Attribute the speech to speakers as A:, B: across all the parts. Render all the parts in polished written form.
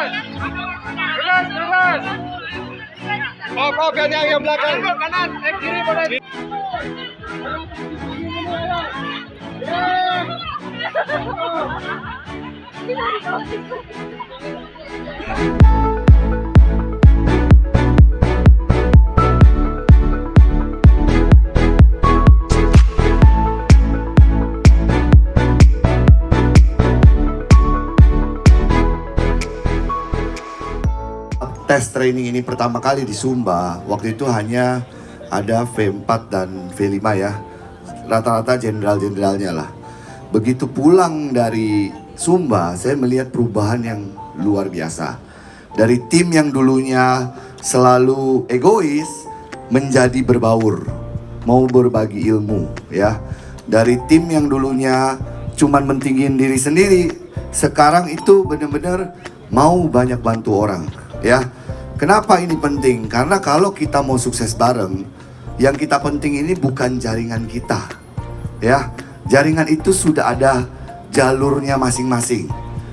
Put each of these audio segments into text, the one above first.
A: Bebas. Oh, yang belakang. Kanan, kiri boleh.
B: Tes training ini pertama kali di Sumba, waktu itu hanya ada V4 dan V5 ya, rata-rata jenderal-jenderalnya lah. Begitu pulang dari Sumba, saya melihat perubahan yang luar biasa. Dari tim yang dulunya selalu egois, menjadi berbaur, mau berbagi ilmu ya. Dari tim yang dulunya cuman mentingin diri sendiri, sekarang itu benar-benar mau banyak bantu orang. Ya, kenapa ini penting? Karena kalau kita mau sukses bareng, yang kita penting ini bukan jaringan kita. Ya, jaringan itu sudah ada jalurnya masing-masing.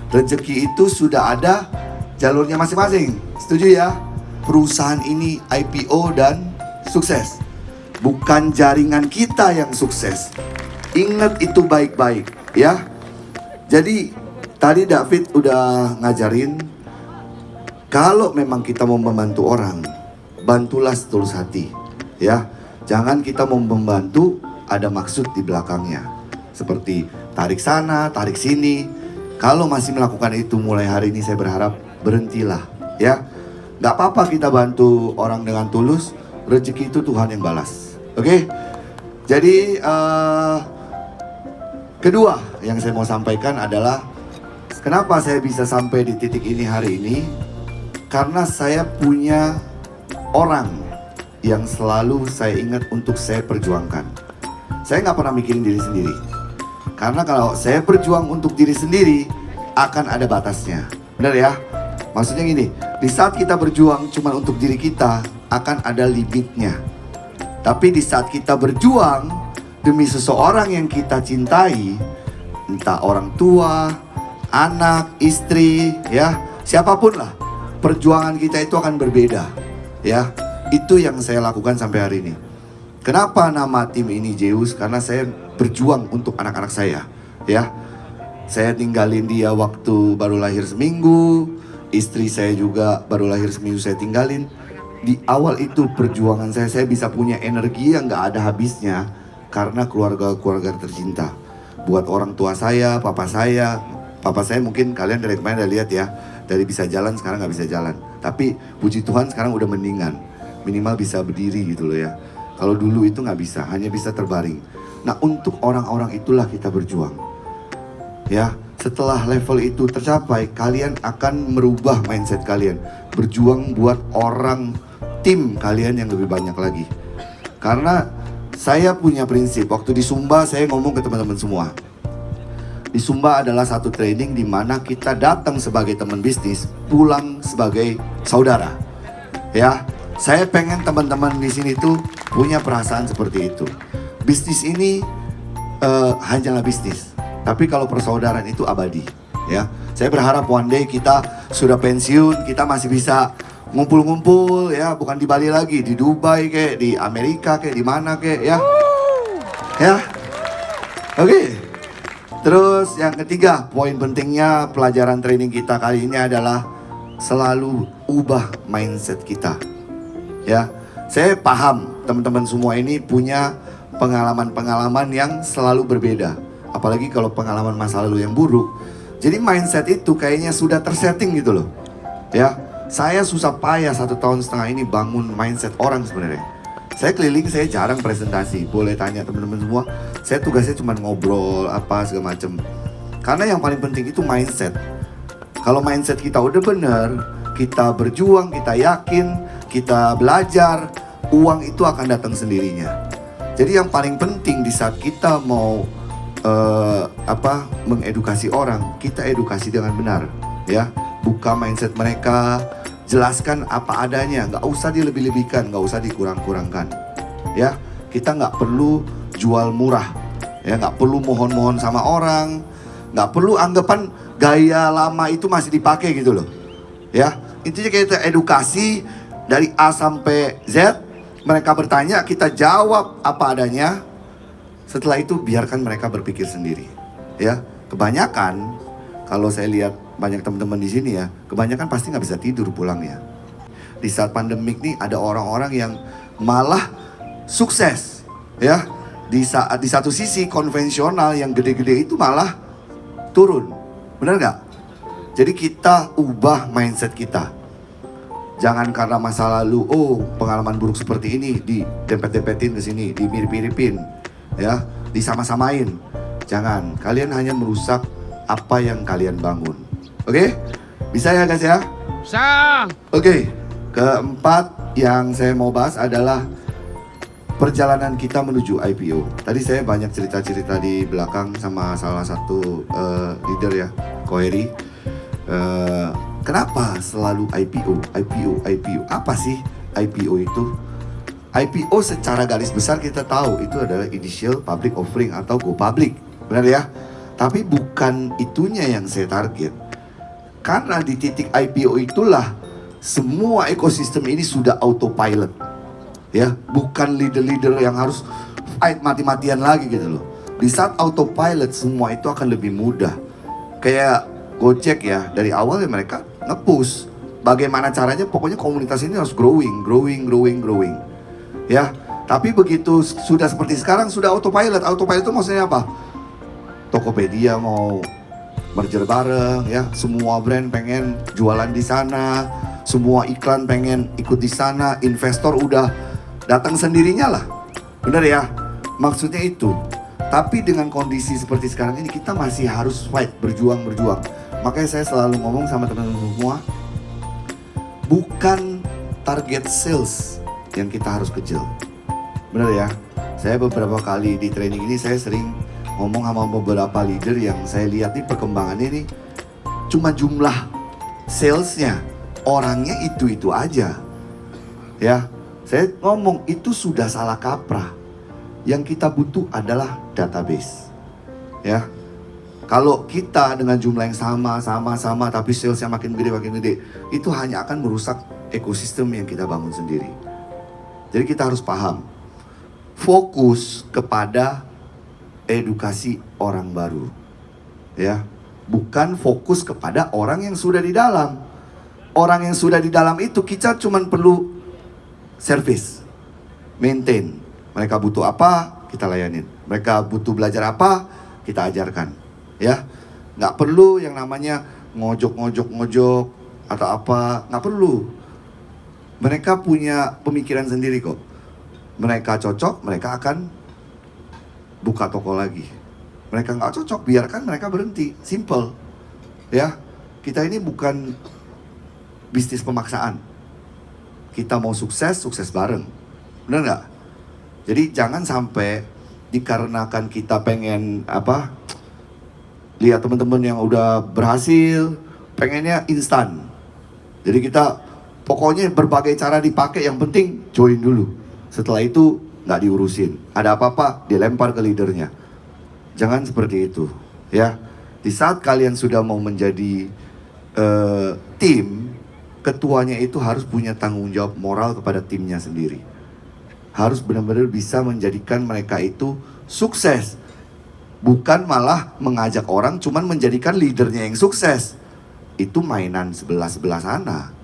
B: Rezeki itu sudah ada jalurnya masing-masing. Setuju ya? Perusahaan ini IPO dan sukses. Bukan jaringan kita yang sukses. Ingat itu baik-baik, ya. Jadi tadi David udah ngajarin, kalau memang kita mau membantu orang, bantulah setulus hati, ya. Jangan kita mau membantu ada maksud di belakangnya, seperti tarik sana, tarik sini. Kalau masih melakukan itu mulai hari ini, saya berharap berhentilah, ya. Gak apa-apa kita bantu orang dengan tulus, rezeki itu Tuhan yang balas, oke? Jadi kedua yang saya mau sampaikan adalah kenapa saya bisa sampai di titik ini hari ini. Karena saya punya orang yang selalu saya ingat untuk saya perjuangkan. Saya nggak pernah mikirin diri sendiri. Karena kalau saya berjuang untuk diri sendiri, akan ada batasnya. Benar ya? Maksudnya gini, di saat kita berjuang cuma untuk diri kita, akan ada limitnya. Tapi di saat kita berjuang demi seseorang yang kita cintai, entah orang tua, anak, istri, ya, siapapun lah, perjuangan kita itu akan berbeda, ya. Itu yang saya lakukan sampai hari ini. Kenapa nama tim ini Zeus? Karena saya berjuang untuk anak-anak saya, ya. Saya tinggalin dia waktu baru lahir seminggu, istri saya juga baru lahir seminggu saya tinggalin. Di awal itu perjuangan saya bisa punya energi yang gak ada habisnya karena keluarga-keluarga tercinta. Buat orang tua saya, papa saya mungkin kalian dari kemarin udah lihat ya. Dari bisa jalan sekarang nggak bisa jalan. Tapi puji Tuhan sekarang udah mendingan. Minimal bisa berdiri gitu loh ya. Kalau dulu itu nggak bisa, hanya bisa terbaring. Nah untuk orang-orang itulah kita berjuang. Ya, setelah level itu tercapai, kalian akan merubah mindset kalian. Berjuang buat orang tim kalian yang lebih banyak lagi. Karena saya punya prinsip, waktu di Sumba saya ngomong ke teman-teman semua. Di Sumba adalah satu training di mana kita datang sebagai teman bisnis, pulang sebagai saudara. Ya, saya pengen teman-teman di sini tuh punya perasaan seperti itu. Bisnis ini hanyalah bisnis, tapi kalau persaudaraan itu abadi. Ya, saya berharap one day kita sudah pensiun, kita masih bisa ngumpul-ngumpul, ya, bukan di Bali lagi, di Dubai kayak, di Amerika kayak, di mana kayak, ya. Ya, oke. Terus yang ketiga, poin pentingnya pelajaran training kita kali ini adalah selalu ubah mindset kita. Ya, saya paham teman-teman semua ini punya pengalaman-pengalaman yang selalu berbeda. Apalagi kalau pengalaman masa lalu yang buruk. Jadi mindset itu kayaknya sudah tersetting gitu loh. Ya, saya susah payah 1,5 tahun ini bangun mindset orang sebenarnya. Saya keliling, saya jarang presentasi. Boleh tanya teman-teman semua. Saya tugasnya cuma ngobrol apa segala macem. Karena yang paling penting itu mindset. Kalau mindset kita udah bener, kita berjuang, kita yakin, kita belajar, uang itu akan datang sendirinya. Jadi yang paling penting di saat kita mau mengedukasi orang, kita edukasi dengan benar, ya. Buka mindset mereka. Jelaskan apa adanya, nggak usah dilebih-lebihkan, nggak usah dikurang-kurangkan. Ya, kita nggak perlu jual murah, ya, nggak perlu mohon-mohon sama orang, nggak perlu anggapan gaya lama itu masih dipakai gitu loh. Ya, intinya kita edukasi dari A sampai Z. Mereka bertanya, kita jawab apa adanya. Setelah itu biarkan mereka berpikir sendiri. Ya, kebanyakan kalau saya lihat banyak teman-teman di sini ya, kebanyakan pasti nggak bisa tidur pulangnya. Di saat pandemik nih ada orang-orang yang malah sukses, ya. Di satu sisi konvensional yang gede-gede itu malah turun, benar nggak? Jadi kita ubah mindset kita. Jangan karena masa lalu, oh pengalaman buruk seperti ini didempet-dempetin ke sini, dimirip-miripin, ya, disama-samain. Jangan, kalian hanya merusak apa yang kalian bangun. Oke? Bisa ya guys ya?
A: Bisa.
B: Oke, keempat yang saya mau bahas adalah perjalanan kita menuju IPO. Tadi saya banyak cerita-cerita di belakang sama salah satu leader ya, Koheri. Kenapa selalu IPO? Apa sih IPO itu? IPO secara garis besar kita tahu itu adalah initial public offering atau go public, benar ya? Tapi bukan itunya yang saya target. Karena di titik IPO itulah semua ekosistem ini sudah autopilot. Ya, bukan leader-leader yang harus fight mati-matian lagi gitu loh. Di saat autopilot semua itu akan lebih mudah. Kayak Gojek ya, dari awal ya mereka nge-push bagaimana caranya, pokoknya komunitas ini harus growing. Ya, tapi begitu sudah seperti sekarang sudah autopilot. Autopilot itu maksudnya apa? Tokopedia mau merger bareng ya, semua brand pengen jualan di sana, semua iklan pengen ikut di sana, investor udah datang sendirinya lah. Bener ya? Maksudnya itu. Tapi dengan kondisi seperti sekarang ini kita masih harus fight, berjuang. Makanya saya selalu ngomong sama teman-teman semua, bukan target sales yang kita harus kejar. Bener ya? Saya beberapa kali di training ini saya sering ngomong sama beberapa leader yang saya lihat nih perkembangannya nih cuma jumlah salesnya, orangnya itu aja. Ya, saya ngomong itu sudah salah kaprah. Yang kita butuh adalah database. Ya. Kalau kita dengan jumlah yang sama tapi salesnya makin gede, itu hanya akan merusak ekosistem yang kita bangun sendiri. Jadi kita harus paham, fokus kepada edukasi orang baru, ya, bukan fokus kepada orang yang sudah di dalam. Orang yang sudah di dalam itu kita cuma perlu service, maintain. Mereka butuh apa, kita layanin. Mereka butuh belajar apa, kita ajarkan. Ya, nggak perlu yang namanya ngojok atau apa, nggak perlu. Mereka punya pemikiran sendiri kok. Mereka cocok, mereka akan buka toko lagi. Mereka nggak cocok, biarkan mereka berhenti. Simple. Ya, kita ini bukan bisnis pemaksaan. Kita mau sukses bareng. Benar nggak? Jadi jangan sampai dikarenakan kita pengen lihat teman-teman yang udah berhasil, pengennya instan. Jadi kita pokoknya berbagai cara dipakai, yang penting join dulu. Setelah itu nggak diurusin. Ada apa-apa dilempar ke leadernya. Jangan seperti itu, ya. Di saat kalian sudah mau menjadi tim, ketuanya itu harus punya tanggung jawab moral kepada timnya sendiri. Harus benar-benar bisa menjadikan mereka itu sukses. Bukan malah mengajak orang cuman menjadikan leadernya yang sukses. Itu mainan sebelah-sebelah sana.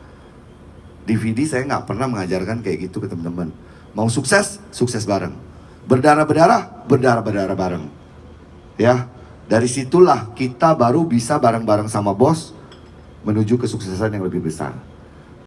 B: DVD saya nggak pernah mengajarkan kayak gitu ke teman-teman. Mau sukses, sukses bareng. Berdarah-berdarah bareng. Ya, dari situlah kita baru bisa bareng-bareng sama bos menuju kesuksesan yang lebih besar.